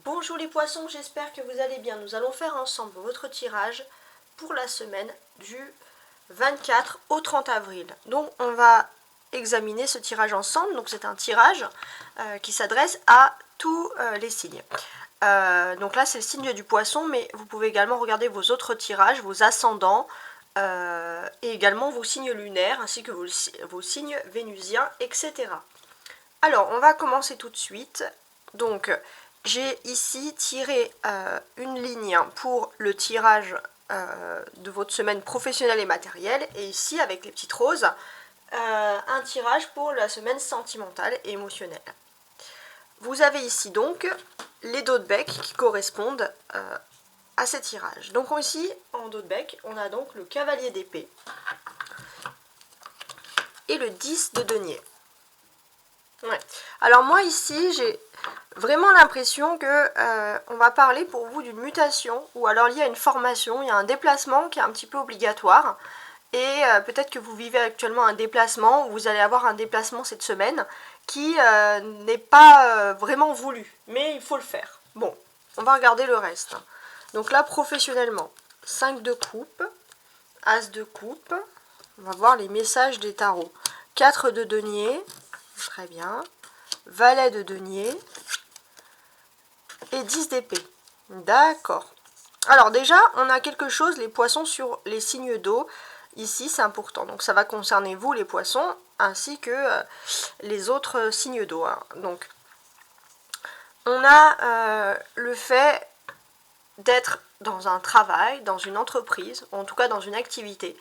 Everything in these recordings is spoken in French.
Bonjour les poissons, j'espère que vous allez bien. Nous allons faire ensemble votre tirage pour la semaine du 24 au 30 avril. Donc on va examiner ce tirage ensemble. Donc c'est un tirage qui s'adresse à tous les signes. Donc là c'est le signe du poisson, mais vous pouvez également regarder vos autres tirages, vos ascendants, et également vos signes lunaires, ainsi que vos signes vénusiens, etc. Alors on va commencer tout de suite. Donc j'ai ici tiré une ligne pour le tirage de votre semaine professionnelle et matérielle, et ici avec les petites roses, un tirage pour la semaine sentimentale et émotionnelle. Vous avez ici donc les dos de bec qui correspondent à ces tirages. Donc ici en dos de bec on a donc le cavalier d'épée et le 10 de denier. Ouais. Alors moi ici j'ai vraiment l'impression que on va parler pour vous d'une mutation, ou alors il y a une formation, il y a un déplacement qui est un petit peu obligatoire, et peut-être que vous vivez actuellement un déplacement, ou vous allez avoir un déplacement cette semaine qui n'est pas vraiment voulu, mais il faut le faire. Bon, on va regarder le reste. Donc là professionnellement, 5 de coupe, As de coupe, on va voir les messages des tarots, 4 de denier, très bien, valet de denier et 10 d'épée. D'accord. Alors déjà, on a quelque chose, les poissons, sur les signes d'eau. Ici, c'est important. Donc ça va concerner vous, les poissons, ainsi que les autres signes d'eau. Hein. Donc, on a le fait d'être dans un travail, dans une entreprise, ou en tout cas dans une activité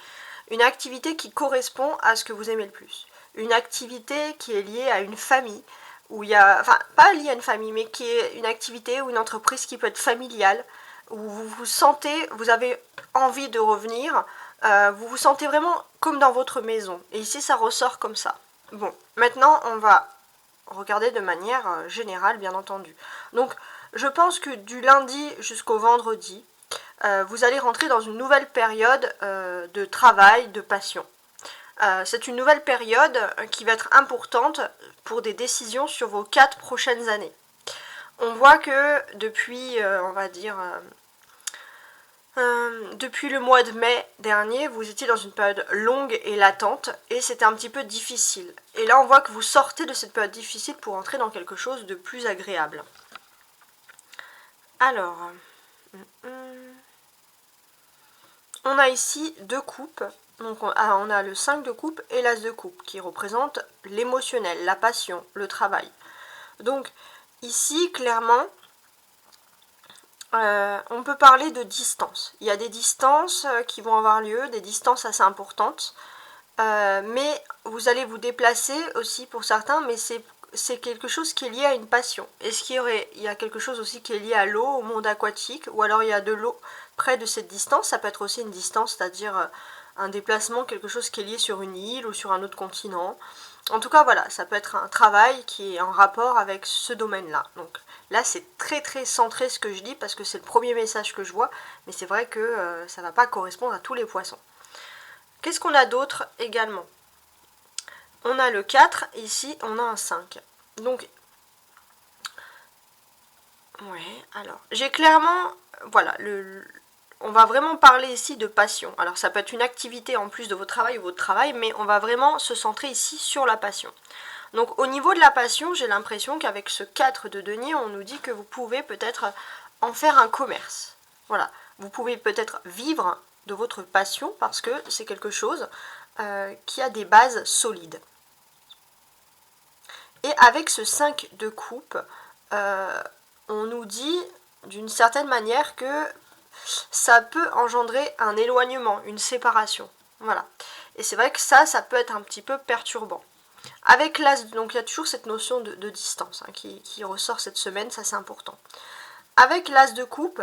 qui correspond à ce que vous aimez le plus. Une activité qui est liée à une famille, où il y a, enfin pas liée à une famille, mais qui est une activité ou une entreprise qui peut être familiale, où vous vous sentez, vous avez envie de revenir, vous vous sentez vraiment comme dans votre maison. Et ici ça ressort comme ça. Bon, maintenant on va regarder de manière générale, bien entendu. Donc je pense que du lundi jusqu'au vendredi, vous allez rentrer dans une nouvelle période de travail, de passion. C'est une nouvelle période qui va être importante pour des décisions sur vos 4 prochaines années. On voit que depuis, on va dire, depuis le mois de mai dernier, vous étiez dans une période longue et latente, et c'était un petit peu difficile. Et là, on voit que vous sortez de cette période difficile pour entrer dans quelque chose de plus agréable. Alors, on a ici 2 coupes. Donc on a le 5 de coupe et l'as de coupe qui représente l'émotionnel, la passion, le travail. Donc ici clairement on peut parler de distance. Il y a des distances qui vont avoir lieu, des distances assez importantes, mais vous allez vous déplacer aussi pour certains, mais c'est quelque chose qui est lié à une passion. Est-ce qu'il y a quelque chose aussi qui est lié à l'eau, au monde aquatique, ou alors il y a de l'eau près de cette distance. Ça peut être aussi une distance, c'est-à-dire un déplacement, quelque chose qui est lié sur une île ou sur un autre continent. En tout cas, voilà, ça peut être un travail qui est en rapport avec ce domaine-là. Donc là, c'est très très centré ce que je dis, parce que c'est le premier message que je vois, mais c'est vrai que ça ne va pas correspondre à tous les poissons. Qu'est-ce qu'on a d'autre également? On a le 4, ici on a un 5. Donc, ouais, alors, j'ai clairement, voilà, on va vraiment parler ici de passion. Alors ça peut être une activité en plus de votre travail, mais on va vraiment se centrer ici sur la passion. Donc au niveau de la passion, j'ai l'impression qu'avec ce 4 de denier, on nous dit que vous pouvez peut-être en faire un commerce. Voilà, vous pouvez peut-être vivre de votre passion parce que c'est quelque chose qui a des bases solides. Et avec ce 5 de coupe, on nous dit d'une certaine manière que ça peut engendrer un éloignement, une séparation. Voilà. Et c'est vrai que ça peut être un petit peu perturbant. Avec l'as, donc il y a toujours cette notion de distance hein, qui ressort cette semaine, ça c'est important. Avec l'as de coupe,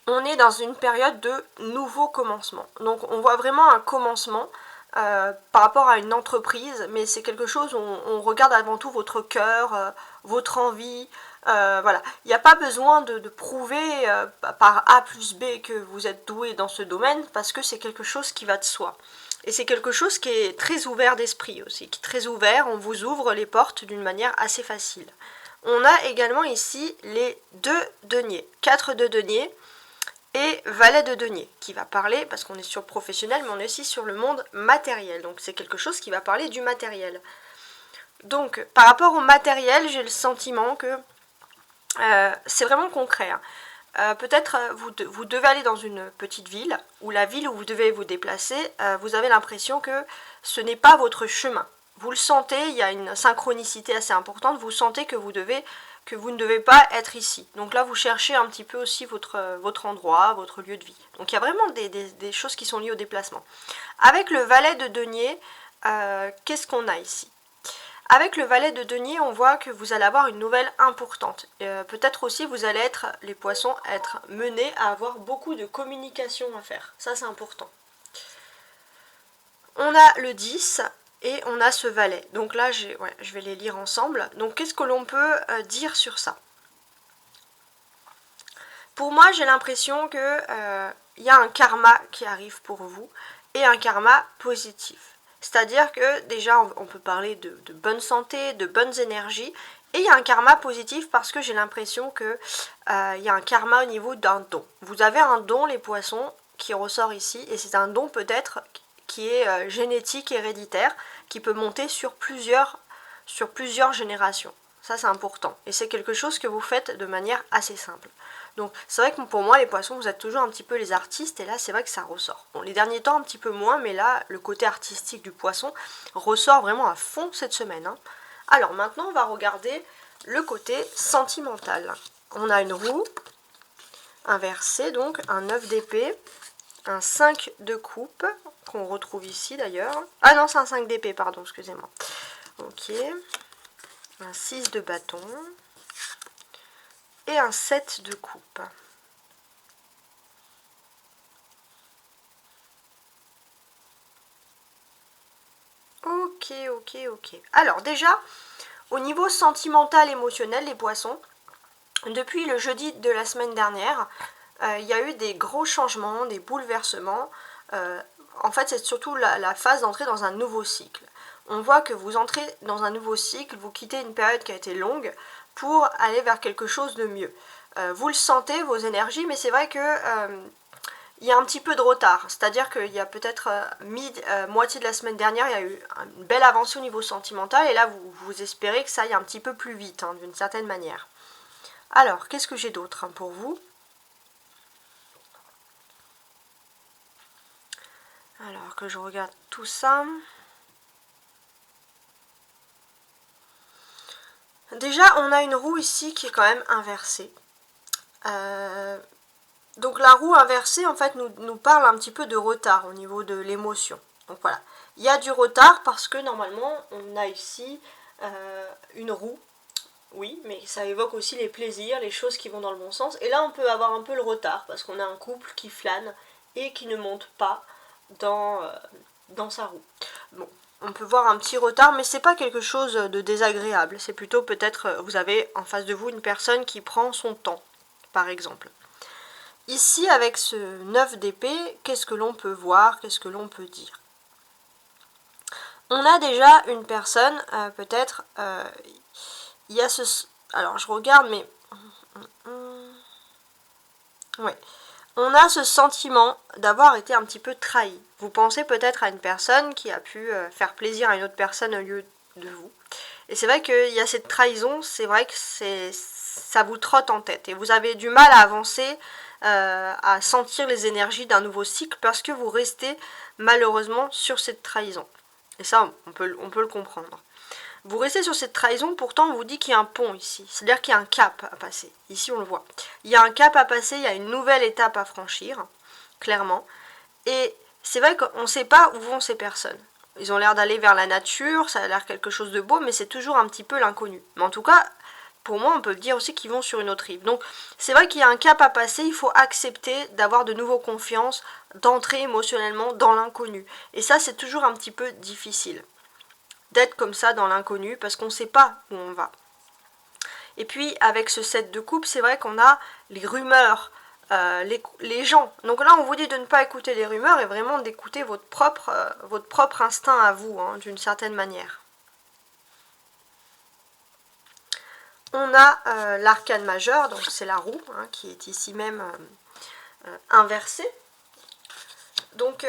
on est dans une période de nouveau commencement. Donc on voit vraiment un commencement par rapport à une entreprise, mais c'est quelque chose où on regarde avant tout votre cœur, votre envie. Voilà, il n'y a pas besoin de prouver par A plus B que vous êtes doué dans ce domaine, parce que c'est quelque chose qui va de soi. Et c'est quelque chose qui est très ouvert d'esprit aussi, qui est très ouvert, on vous ouvre les portes d'une manière assez facile. On a également ici les 2 deniers, 4 de denier et valet de denier, qui va parler, parce qu'on est sur le professionnel, mais on est aussi sur le monde matériel. Donc c'est quelque chose qui va parler du matériel. Donc par rapport au matériel, j'ai le sentiment que c'est vraiment concret. Hein. Peut-être vous devez aller dans une petite ville, ou la ville où vous devez vous déplacer, vous avez l'impression que ce n'est pas votre chemin. Vous le sentez, il y a une synchronicité assez importante, vous sentez que vous ne devez pas être ici. Donc là, vous cherchez un petit peu aussi votre endroit, votre lieu de vie. Donc il y a vraiment des choses qui sont liées au déplacement. Avec le valet de denier, qu'est-ce qu'on a ici ? Avec le valet de denier, on voit que vous allez avoir une nouvelle importante. Peut-être aussi vous allez être, les poissons, être menés à avoir beaucoup de communication à faire. Ça, c'est important. On a le 10 et on a ce valet. Donc là, je vais les lire ensemble. Donc qu'est-ce que l'on peut dire sur ça ? Pour moi, j'ai l'impression que y a un karma qui arrive pour vous et un karma positif. C'est-à-dire que déjà, on peut parler de bonne santé, de bonnes énergies, et il y a un karma positif parce que j'ai l'impression que y a un karma au niveau d'un don. Vous avez un don, les poissons, qui ressort ici, et c'est un don peut-être qui est génétique, héréditaire, qui peut monter sur plusieurs générations. Ça, c'est important. Et c'est quelque chose que vous faites de manière assez simple. Donc c'est vrai que pour moi les poissons vous êtes toujours un petit peu les artistes et là c'est vrai que ça ressort. Bon, les derniers temps un petit peu moins, mais là le côté artistique du poisson ressort vraiment à fond cette semaine. Hein. Alors maintenant on va regarder le côté sentimental. On a une roue inversée, donc un 9 d'épée, un 5 de coupe qu'on retrouve ici d'ailleurs. Ah non, c'est un 5 d'épée, pardon, excusez-moi. Ok, un 6 de bâton et un 7 de coupe. Ok. Alors déjà, au niveau sentimental, émotionnel, les poissons, depuis le jeudi de la semaine dernière, il y a eu des gros changements, des bouleversements. En fait, c'est surtout la phase d'entrer dans un nouveau cycle. On voit que vous entrez dans un nouveau cycle, vous quittez une période qui a été longue pour aller vers quelque chose de mieux. Vous le sentez, vos énergies, mais c'est vrai que il y a un petit peu de retard. C'est-à-dire qu'il y a peut-être moitié de la semaine dernière, il y a eu une belle avancée au niveau sentimental, et là, vous espérez que ça aille un petit peu plus vite, hein, d'une certaine manière. Alors, qu'est-ce que j'ai d'autre pour vous ? Alors que je regarde tout ça. Déjà, on a une roue ici qui est quand même inversée. Donc la roue inversée, en fait, nous parle un petit peu de retard au niveau de l'émotion. Donc voilà, il y a du retard parce que normalement, on a ici une roue. Oui, mais ça évoque aussi les plaisirs, les choses qui vont dans le bon sens. Et là, on peut avoir un peu le retard parce qu'on a un couple qui flâne et qui ne monte pas dans sa roue. Bon, on peut voir un petit retard, mais c'est pas quelque chose de désagréable. C'est plutôt peut-être, vous avez en face de vous une personne qui prend son temps, par exemple. Ici, avec ce 9 d'épée, qu'est-ce que l'on peut voir? Qu'est-ce que l'on peut dire? On a déjà une personne, peut-être, il y a ce... Alors, je regarde, mais... Ouais. On a ce sentiment d'avoir été un petit peu trahi. Vous pensez peut-être à une personne qui a pu faire plaisir à une autre personne au lieu de vous. Et c'est vrai qu'il y a cette trahison, c'est vrai que ça vous trotte en tête. Et vous avez du mal à avancer, à sentir les énergies d'un nouveau cycle parce que vous restez malheureusement sur cette trahison. Et ça, on peut le comprendre. Vous restez sur cette trahison, pourtant on vous dit qu'il y a un pont ici. C'est-à-dire qu'il y a un cap à passer. Ici on le voit. Il y a un cap à passer, il y a une nouvelle étape à franchir, clairement. Et c'est vrai qu'on ne sait pas où vont ces personnes. Ils ont l'air d'aller vers la nature, ça a l'air quelque chose de beau, mais c'est toujours un petit peu l'inconnu. Mais en tout cas, pour moi, on peut dire aussi qu'ils vont sur une autre rive. Donc c'est vrai qu'il y a un cap à passer, il faut accepter d'avoir de nouveau confiance, d'entrer émotionnellement dans l'inconnu. Et ça, c'est toujours un petit peu difficile d'être comme ça dans l'inconnu parce qu'on ne sait pas où on va. Et puis avec ce 7 de coupe, c'est vrai qu'on a les rumeurs, les gens. Donc là on vous dit de ne pas écouter les rumeurs et vraiment d'écouter votre propre instinct à vous, hein, d'une certaine manière. On a l'arcane majeur, donc c'est la roue, hein, qui est ici même inversée. Donc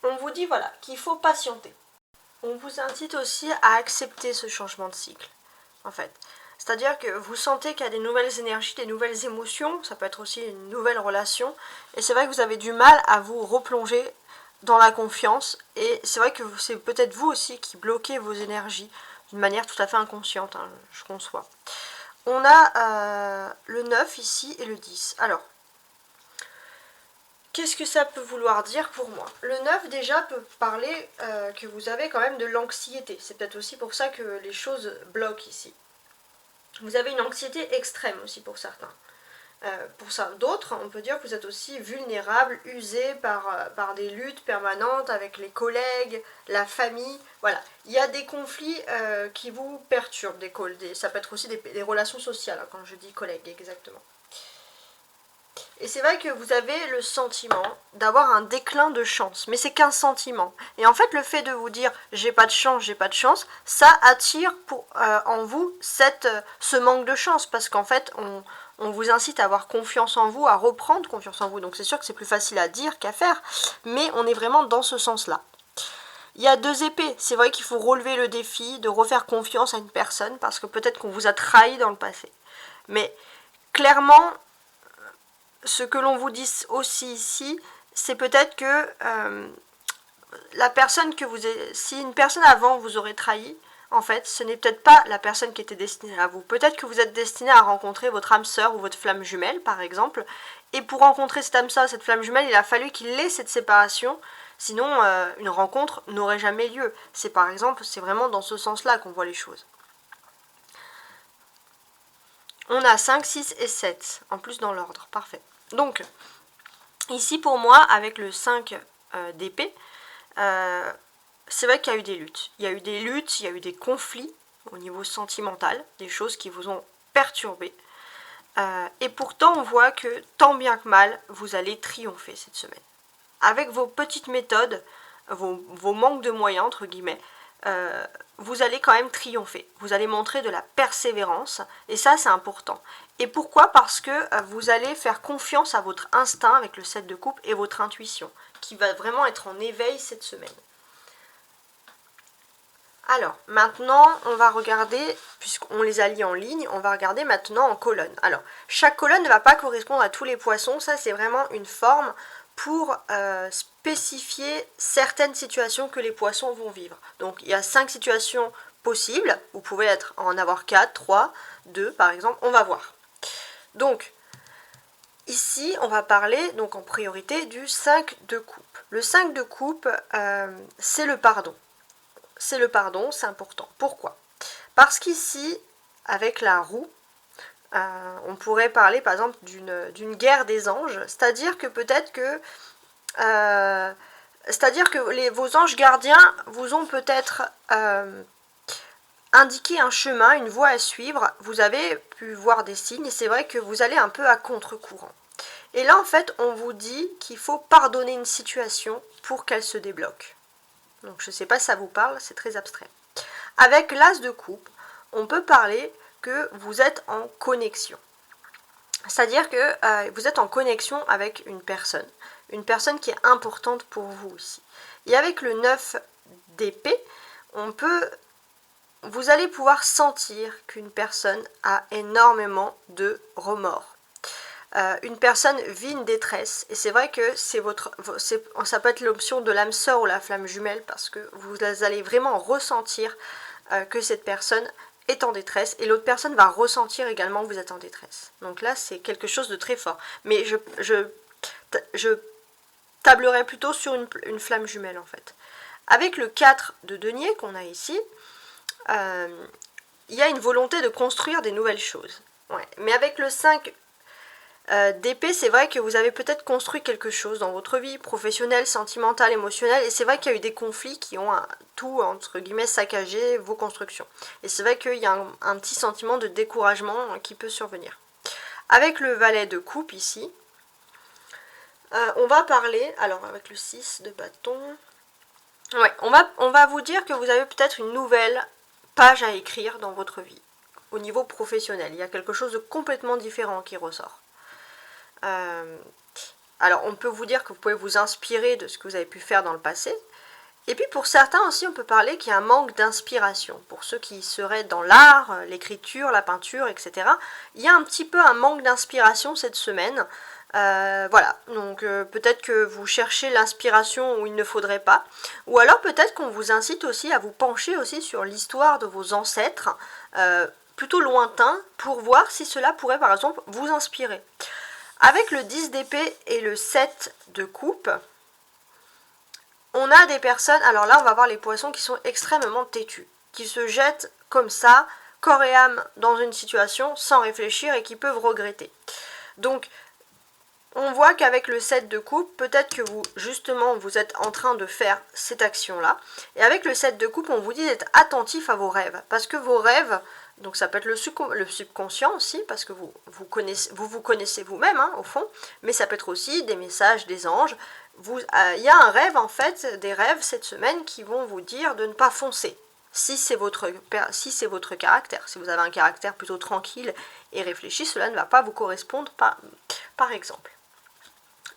on vous dit voilà qu'il faut patienter. On vous incite aussi à accepter ce changement de cycle, en fait. C'est-à-dire que vous sentez qu'il y a des nouvelles énergies, des nouvelles émotions, ça peut être aussi une nouvelle relation, et c'est vrai que vous avez du mal à vous replonger dans la confiance, et c'est vrai que c'est peut-être vous aussi qui bloquez vos énergies d'une manière tout à fait inconsciente, hein, je conçois. On a le 9 ici et le 10. Alors, qu'est-ce que ça peut vouloir dire pour moi? Le 9 déjà peut parler que vous avez quand même de l'anxiété. C'est peut-être aussi pour ça que les choses bloquent ici. Vous avez une anxiété extrême aussi pour certains. Pour ça, d'autres, on peut dire que vous êtes aussi vulnérable, usé par des luttes permanentes avec les collègues, la famille. Voilà, il y a des conflits qui vous perturbent, ça peut être aussi des relations sociales, hein, quand je dis collègues, exactement. Et c'est vrai que vous avez le sentiment d'avoir un déclin de chance, mais c'est qu'un sentiment. Et en fait, le fait de vous dire j'ai pas de chance, ça attire en vous ce manque de chance, parce qu'en fait, on vous incite à avoir confiance en vous, à reprendre confiance en vous. Donc c'est sûr que c'est plus facile à dire qu'à faire, mais on est vraiment dans ce sens-là. Il y a 2 épées, c'est vrai qu'il faut relever le défi de refaire confiance à une personne, parce que peut-être qu'on vous a trahi dans le passé. Mais clairement, ce que l'on vous dit aussi ici, c'est peut-être que la personne que vous avez, si une personne avant vous aurait trahi, en fait, ce n'est peut-être pas la personne qui était destinée à vous. Peut-être que vous êtes destiné à rencontrer votre âme sœur ou votre flamme jumelle, par exemple, et pour rencontrer cette âme sœur, cette flamme jumelle, il a fallu qu'il ait cette séparation, sinon une rencontre n'aurait jamais lieu. C'est par exemple, c'est vraiment dans ce sens-là qu'on voit les choses. On a 5, 6 et 7, en plus dans l'ordre, parfait. Donc, ici pour moi, avec le 5 d'épée, c'est vrai qu'il y a eu des luttes. Il y a eu des luttes, il y a eu des conflits au niveau sentimental, des choses qui vous ont perturbé. Et pourtant, on voit que tant bien que mal, vous allez triompher cette semaine. Avec vos petites méthodes, vos manques de moyens, entre guillemets, vous allez quand même triompher. Vous allez montrer de la persévérance, et ça, c'est important. Et pourquoi? Parce que vous allez faire confiance à votre instinct avec le 7 de coupe et votre intuition, qui va vraiment être en éveil cette semaine. Alors, maintenant, on va regarder, puisqu'on les a liés en ligne, on va regarder maintenant en colonne. Alors, chaque colonne ne va pas correspondre à tous les poissons, ça c'est vraiment une forme pour spécifier certaines situations que les poissons vont vivre. Donc, il y a 5 situations possibles, vous pouvez en avoir 4, 3, 2 par exemple, on va voir. Donc, ici, on va parler donc en priorité du 5 de coupe. Le 5 de coupe, c'est le pardon. C'est le pardon, c'est important. Pourquoi? Parce qu'ici, avec la roue, on pourrait parler par exemple d'une guerre des anges, c'est-à-dire que peut-être que vos anges gardiens vous ont peut-être indiqué un chemin, une voie à suivre, vous avez pu voir des signes, et c'est vrai que vous allez un peu à contre-courant. Et là, en fait, on vous dit qu'il faut pardonner une situation pour qu'elle se débloque. Donc je ne sais pas si ça vous parle, c'est très abstrait. Avec l'as de coupe, on peut parler que vous êtes en connexion. C'est-à-dire que vous êtes en connexion avec une personne qui est importante pour vous aussi. Et avec le 9 d'épée, vous allez pouvoir sentir qu'une personne a énormément de remords. Une personne vit une détresse, et c'est vrai que ça peut être l'option de l'âme sœur ou la flamme jumelle, parce que vous allez vraiment ressentir que cette personne est en détresse, et l'autre personne va ressentir également que vous êtes en détresse. Donc là, c'est quelque chose de très fort. Mais je tablerai plutôt sur une flamme jumelle, en fait. Avec le 4 de denier qu'on a ici, il y a une volonté de construire des nouvelles choses. Ouais. Mais avec le 5 d'épée, c'est vrai que vous avez peut-être construit quelque chose dans votre vie professionnelle, sentimentale, émotionnelle, et c'est vrai qu'il y a eu des conflits qui ont tout, entre guillemets, saccagé vos constructions. Et c'est vrai qu'il y a un petit sentiment de découragement qui peut survenir. Avec le valet de coupe ici, on va parler, alors avec le 6 de bâton, ouais, on va vous dire que vous avez peut-être une nouvelle page à écrire dans votre vie. au niveau professionnel. Il y a quelque chose de complètement différent qui ressort. Alors, on peut vous dire que vous pouvez vous inspirer de ce que vous avez pu faire dans le passé. Et puis pour certains aussi, on peut parler qu'il y a un manque d'inspiration. Pour ceux qui seraient dans l'art, l'écriture, la peinture, etc. Il y a un petit peu un manque d'inspiration cette semaine. Voilà, donc peut-être que vous cherchez l'inspiration où il ne faudrait pas. Ou alors peut-être qu'on vous incite aussi à vous pencher aussi sur l'histoire de vos ancêtres, plutôt lointains, pour voir si cela pourrait par exemple vous inspirer. Avec le 10 d'épée et le 7 de coupe, on a des personnes, alors là on va voir les poissons qui sont extrêmement têtus, qui se jettent comme ça, corps et âme dans une situation sans réfléchir et qui peuvent regretter. Donc on voit qu'avec le 7 de coupe, peut-être que vous, justement, vous êtes en train de faire cette action-là. Et avec le 7 de coupe, on vous dit d'être attentif à vos rêves. Parce que vos rêves, donc ça peut être le subconscient aussi, parce que vous vous connaissez vous-même, hein, au fond. Mais ça peut être aussi des messages des anges. Il y a un rêve, en fait, des rêves cette semaine qui vont vous dire de ne pas foncer. Si c'est votre caractère, si vous avez un caractère plutôt tranquille et réfléchi, cela ne va pas vous correspondre par exemple.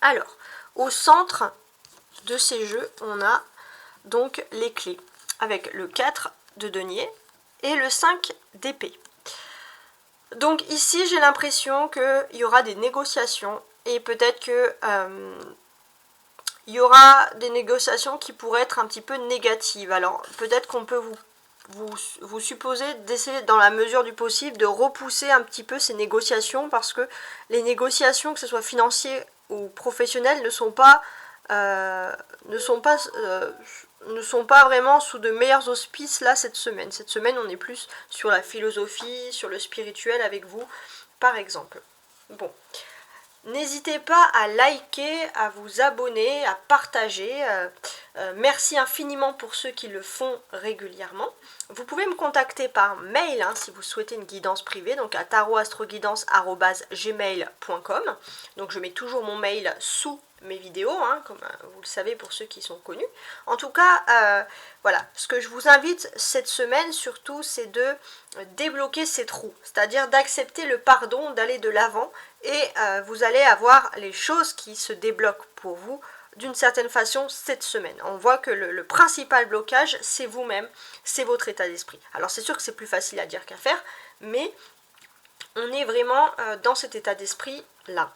Alors, au centre de ces jeux, on a donc les clés, avec le 4 de denier et le 5 d'épée. Donc ici, j'ai l'impression qu'il y aura des négociations, et peut-être que il y aura des négociations qui pourraient être un petit peu négatives. Alors, peut-être qu'on peut vous supposer d'essayer, dans la mesure du possible, de repousser un petit peu ces négociations, parce que les négociations, que ce soit financières ou professionnelles, ne sont pas vraiment sous de meilleurs auspices là cette semaine. Cette semaine, on est plus sur la philosophie, sur le spirituel avec vous, par exemple. Bon. N'hésitez pas à liker, à vous abonner, à partager. Merci infiniment pour ceux qui le font régulièrement. Vous pouvez me contacter par mail hein, si vous souhaitez une guidance privée, donc à tarotastroguidance@gmail.com. Donc je mets toujours mon mail sous mes vidéos, hein, comme vous le savez pour ceux qui sont connus. En tout cas, voilà, ce que je vous invite cette semaine surtout, c'est de débloquer ces trous, c'est-à-dire d'accepter le pardon, d'aller de l'avant, et vous allez avoir les choses qui se débloquent pour vous d'une certaine façon cette semaine. On voit que le principal blocage, c'est vous-même, c'est votre état d'esprit. Alors c'est sûr que c'est plus facile à dire qu'à faire, mais on est vraiment dans cet état d'esprit-là.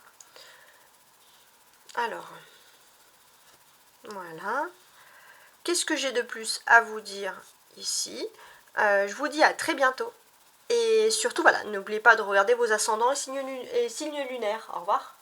Alors, voilà. Qu'est-ce que j'ai de plus à vous dire ici? Je vous dis à très bientôt. Et surtout, voilà, n'oubliez pas de regarder vos ascendants et signes lunaires. Au revoir.